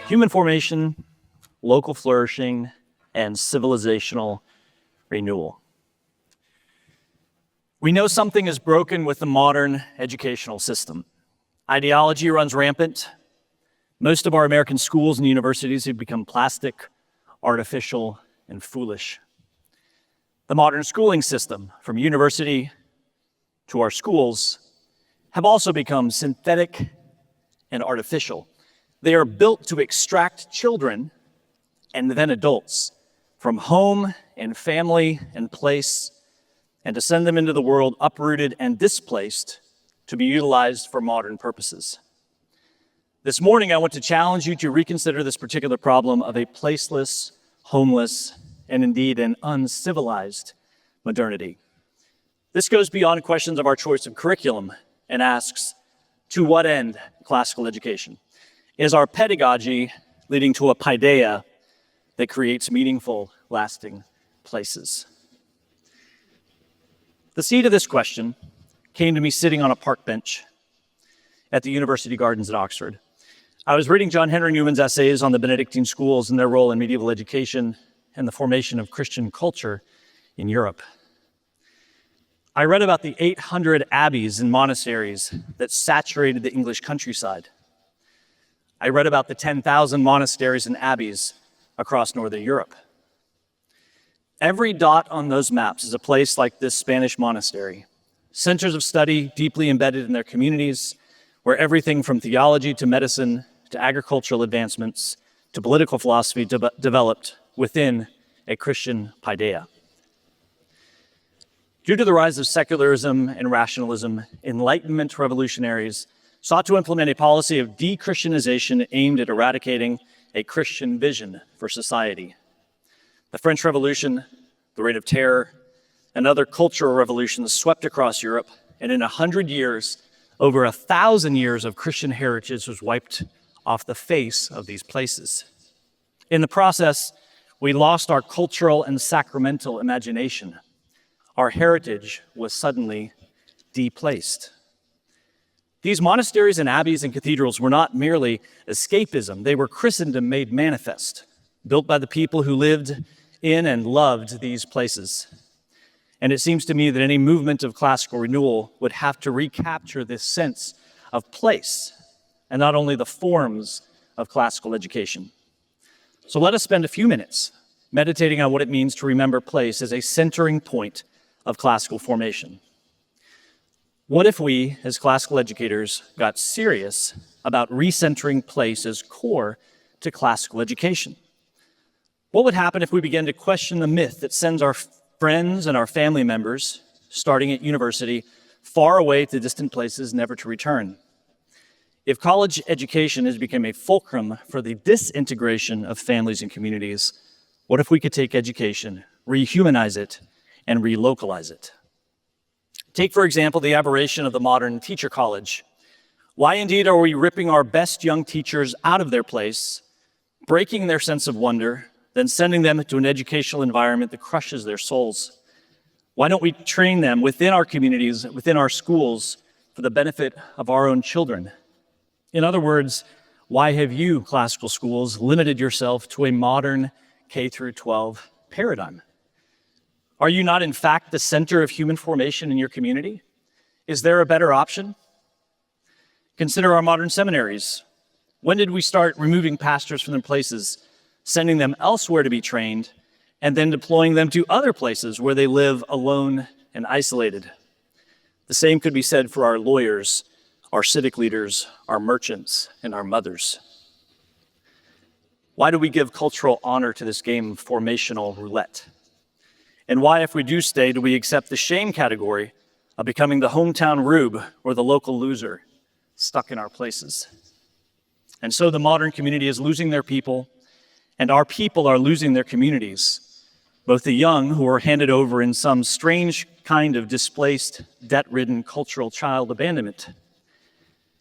Human formation, local flourishing, and civilizational renewal. We know something is broken with the modern educational system. Ideology runs rampant. Most of our American schools and universities have become plastic, artificial, and foolish. The modern schooling system, from university to our schools, have also become synthetic and artificial. They are built to extract children and then adults from home and family and place, and to send them into the world uprooted and displaced to be utilized for modern purposes. This morning, I want to challenge you to reconsider this particular problem of a placeless, homeless, and indeed an uncivilized modernity. This goes beyond questions of our choice of curriculum and asks, to what end classical education? Is our pedagogy leading to a paideia that creates meaningful, lasting places? The seed of this question came to me sitting on a park bench at the University Gardens at Oxford. I was reading John Henry Newman's essays on the Benedictine schools and their role in medieval education and the formation of Christian culture in Europe. I read about the 800 abbeys and monasteries that saturated the English countryside. I read about the 10,000 monasteries and abbeys across Northern Europe. Every dot on those maps is a place like this Spanish monastery, centers of study deeply embedded in their communities, where everything from theology to medicine to agricultural advancements to political philosophy developed within a Christian paideia. Due to the rise of secularism and rationalism, Enlightenment revolutionaries sought to implement a policy of de-Christianization aimed at eradicating a Christian vision for society. The French Revolution, the Reign of Terror, and other cultural revolutions swept across Europe, and in 100 years, over 1,000 years of Christian heritage was wiped off the face of these places. In the process, we lost our cultural and sacramental imagination. Our heritage was suddenly deplaced. These monasteries and abbeys and cathedrals were not merely escapism, they were Christendom made manifest, built by the people who lived in and loved these places. And it seems to me that any movement of classical renewal would have to recapture this sense of place, and not only the forms of classical education. So let us spend a few minutes meditating on what it means to remember place as a centering point of classical formation. What if we, as classical educators, got serious about recentering place as core to classical education? What would happen if we began to question the myth that sends our friends and our family members, starting at university, far away to distant places never to return? If college education has become a fulcrum for the disintegration of families and communities, what if we could take education, rehumanize it, and relocalize it? Take, for example, the aberration of the modern teacher college. Why indeed are we ripping our best young teachers out of their place, breaking their sense of wonder, then sending them to an educational environment that crushes their souls? Why don't we train them within our communities, within our schools, for the benefit of our own children? In other words, why have you, classical schools, limited yourself to a modern K-12 paradigm? Are you not, in fact, the center of human formation in your community? Is there a better option? Consider our modern seminaries. When did we start removing pastors from their places, sending them elsewhere to be trained, and then deploying them to other places where they live alone and isolated? The same could be said for our lawyers, our civic leaders, our merchants, and our mothers. Why do we give cultural honor to this game of formational roulette? And why, if we do stay, do we accept the shame category of becoming the hometown rube or the local loser, stuck in our places? And so the modern community is losing their people, and our people are losing their communities, both the young, who are handed over in some strange kind of displaced, debt-ridden cultural child abandonment,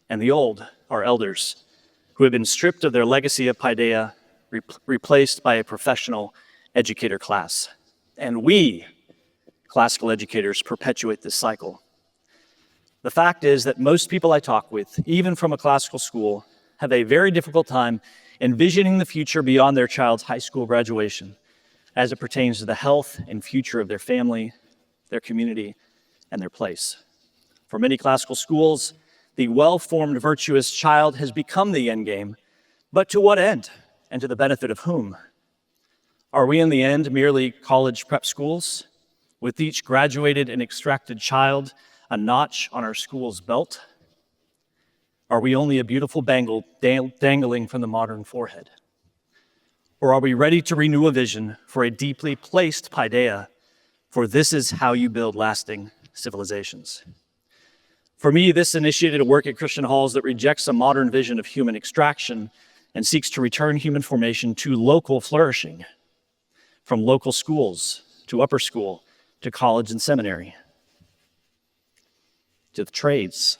and the old, our elders, who have been stripped of their legacy of paideia, replaced by a professional educator class. And we, classical educators, perpetuate this cycle. The fact is that most people I talk with, even from a classical school, have a very difficult time envisioning the future beyond their child's high school graduation as it pertains to the health and future of their family, their community, and their place. For many classical schools, the well-formed, virtuous child has become the end game, but to what end and to the benefit of whom? Are we in the end merely college prep schools, with each graduated and extracted child a notch on our school's belt? Are we only a beautiful bangle dangling from the modern forehead? Or are we ready to renew a vision for a deeply placed paideia, for this is how you build lasting civilizations? For me, this initiated a work at Christian Halls that rejects a modern vision of human extraction and seeks to return human formation to local flourishing, from local schools to upper school to college and seminary, to the trades,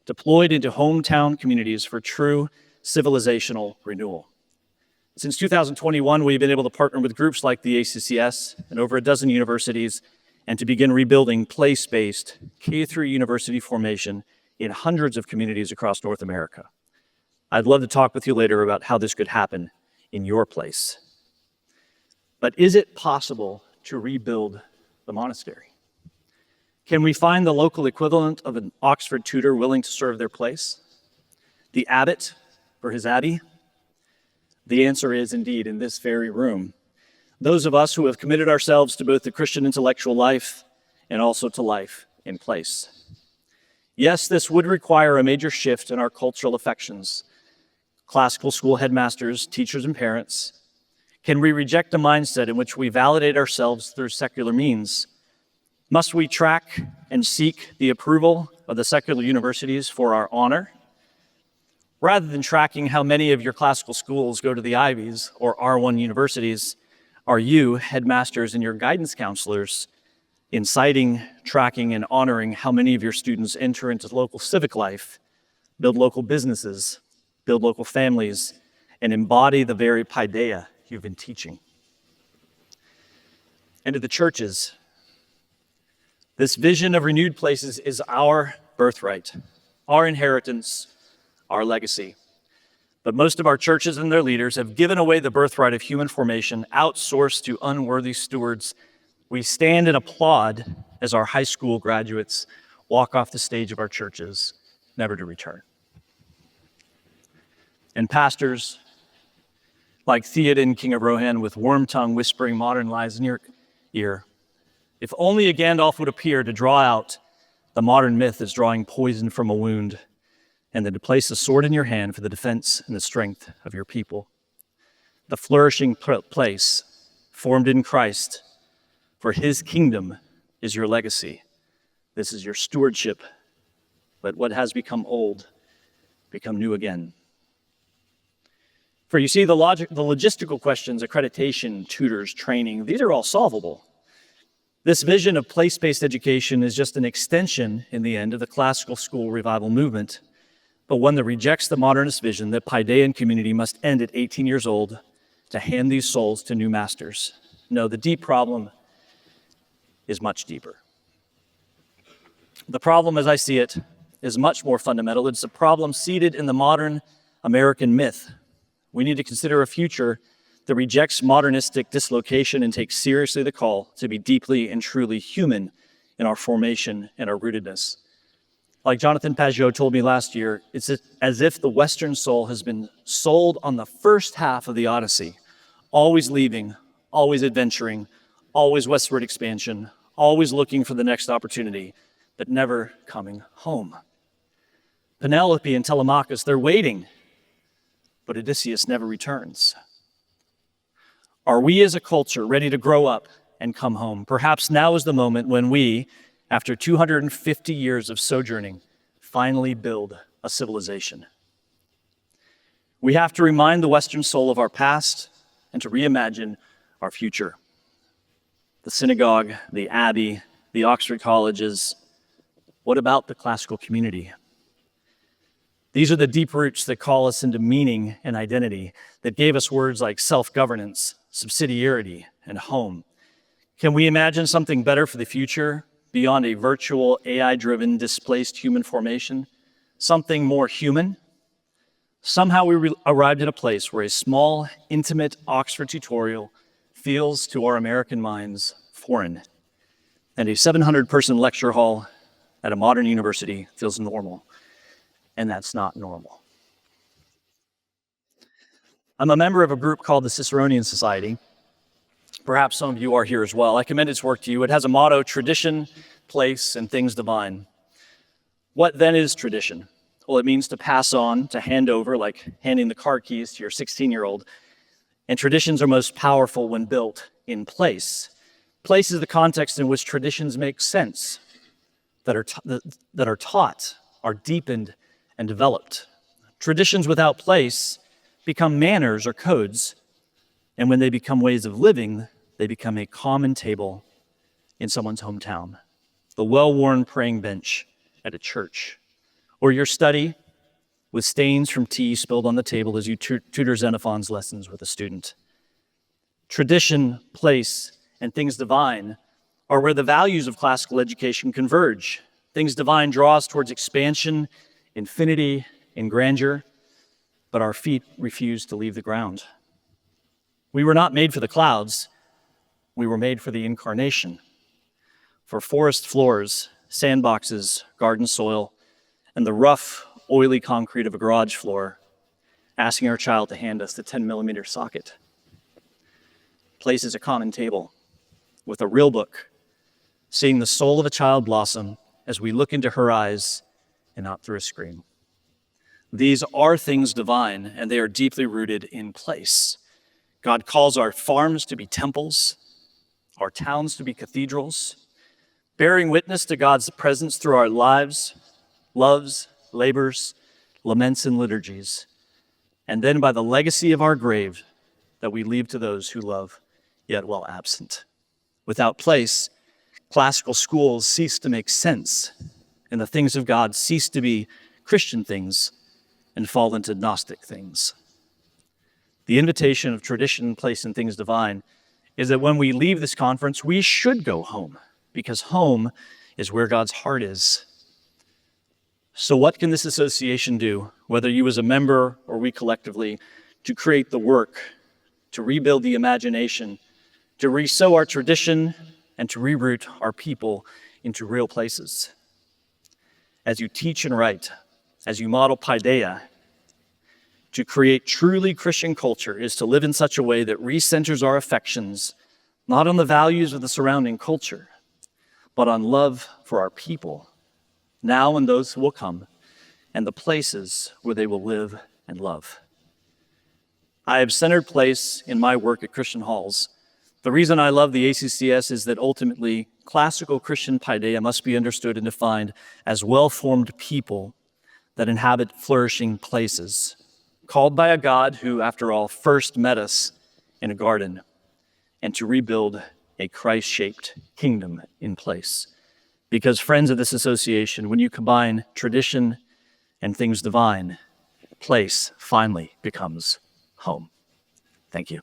deployed into hometown communities for true civilizational renewal. Since 2021, we've been able to partner with groups like the ACCS and over a dozen universities and to begin rebuilding place-based K-3 university formation in hundreds of communities across North America. I'd love to talk with you later about how this could happen in your place. But is it possible to rebuild the monastery? Can we find the local equivalent of an Oxford tutor willing to serve their place? The abbot for his abbey? The answer is indeed in this very room. Those of us who have committed ourselves to both the Christian intellectual life and also to life in place. Yes, this would require a major shift in our cultural affections. Classical school headmasters, teachers, and parents, can we reject a mindset in which we validate ourselves through secular means? Must we track and seek the approval of the secular universities for our honor? Rather than tracking how many of your classical schools go to the Ivies or R1 universities, are you, headmasters and your guidance counselors, inciting, tracking, and honoring how many of your students enter into local civic life, build local businesses, build local families, and embody the very paideia you've been teaching? And to the churches, this vision of renewed places is our birthright, our inheritance, our legacy. But most of our churches and their leaders have given away the birthright of human formation, outsourced to unworthy stewards. We stand and applaud as our high school graduates walk off the stage of our churches, never to return. And pastors like Theoden, King of Rohan, with worm tongue whispering modern lies in your ear, if only a Gandalf would appear to draw out the modern myth as drawing poison from a wound, and then to place a sword in your hand for the defense and the strength of your people. The flourishing place formed in Christ for his kingdom is your legacy. This is your stewardship. Let what has become old become new again. For you see, the logistical questions, accreditation, tutors, training, these are all solvable. This vision of place-based education is just an extension, in the end, of the classical school revival movement, but one that rejects the modernist vision that Paidean community must end at 18 years old to hand these souls to new masters. No, the deep problem is much deeper. The problem, as I see it, is much more fundamental. It's a problem seated in the modern American myth. We need to consider a future that rejects modernistic dislocation and takes seriously the call to be deeply and truly human in our formation and our rootedness. Like Jonathan Pageau told me last year, it's as if the Western soul has been sold on the first half of the Odyssey, always leaving, always adventuring, always westward expansion, always looking for the next opportunity, but never coming home. Penelope and Telemachus, they're waiting, but Odysseus never returns. Are we as a culture ready to grow up and come home? Perhaps now is the moment when we, after 250 years of sojourning, finally build a civilization. We have to remind the Western soul of our past and to reimagine our future. The synagogue, the abbey, the Oxford colleges. What about the classical community? These are the deep roots that call us into meaning and identity, that gave us words like self-governance, subsidiarity, and home. Can we imagine something better for the future beyond a virtual, AI-driven, displaced human formation? Something more human? Somehow we arrived at a place where a small, intimate Oxford tutorial feels to our American minds foreign, and a 700-person lecture hall at a modern university feels normal, and that's not normal. I'm a member of a group called the Ciceronian Society. Perhaps some of you are here as well. I commend its work to you. It has a motto: tradition, place, and things divine. What then is tradition? Well, it means to pass on, to hand over, like handing the car keys to your 16-year-old. And traditions are most powerful when built in place. Place is the context in which traditions make sense, that are taught, are deepened, and developed. Traditions without place become manners or codes, and when they become ways of living, they become a common table in someone's hometown, the well-worn praying bench at a church, or your study with stains from tea spilled on the table as you tutor Xenophon's lessons with a student. Tradition, place, and things divine are where the values of classical education converge. Things divine draw us towards expansion, infinity, and grandeur, but our feet refuse to leave the ground. We were not made for the clouds. We were made for the incarnation, for forest floors, sandboxes, garden soil, and the rough, oily concrete of a garage floor, asking our child to hand us the 10-millimeter socket. Place is a common table with a real book, seeing the soul of a child blossom as we look into her eyes and not through a screen. These are things divine, and they are deeply rooted in place. God calls our farms to be temples, our towns to be cathedrals, bearing witness to God's presence through our lives, loves, labors, laments, and liturgies, and then by the legacy of our grave that we leave to those who love, yet while absent. Without place, classical schools cease to make sense, and the things of God cease to be Christian things and fall into Gnostic things. The invitation of tradition, place, and things divine is that when we leave this conference, we should go home, because home is where God's heart is. So what can this association do, whether you as a member or we collectively, to create the work, to rebuild the imagination, to resow our tradition, and to reroute our people into real places? As you teach and write, as you model paideia, to create truly Christian culture is to live in such a way that recenters our affections, not on the values of the surrounding culture, but on love for our people, now and those who will come, and the places where they will live and love. I have centered place in my work at Christian Halls. The reason I love the ACCS is that ultimately, classical Christian paideia must be understood and defined as well-formed people that inhabit flourishing places, called by a God who, after all, first met us in a garden, and to rebuild a Christ-shaped kingdom in place. Because, friends of this association, when you combine tradition and things divine, place finally becomes home. Thank you.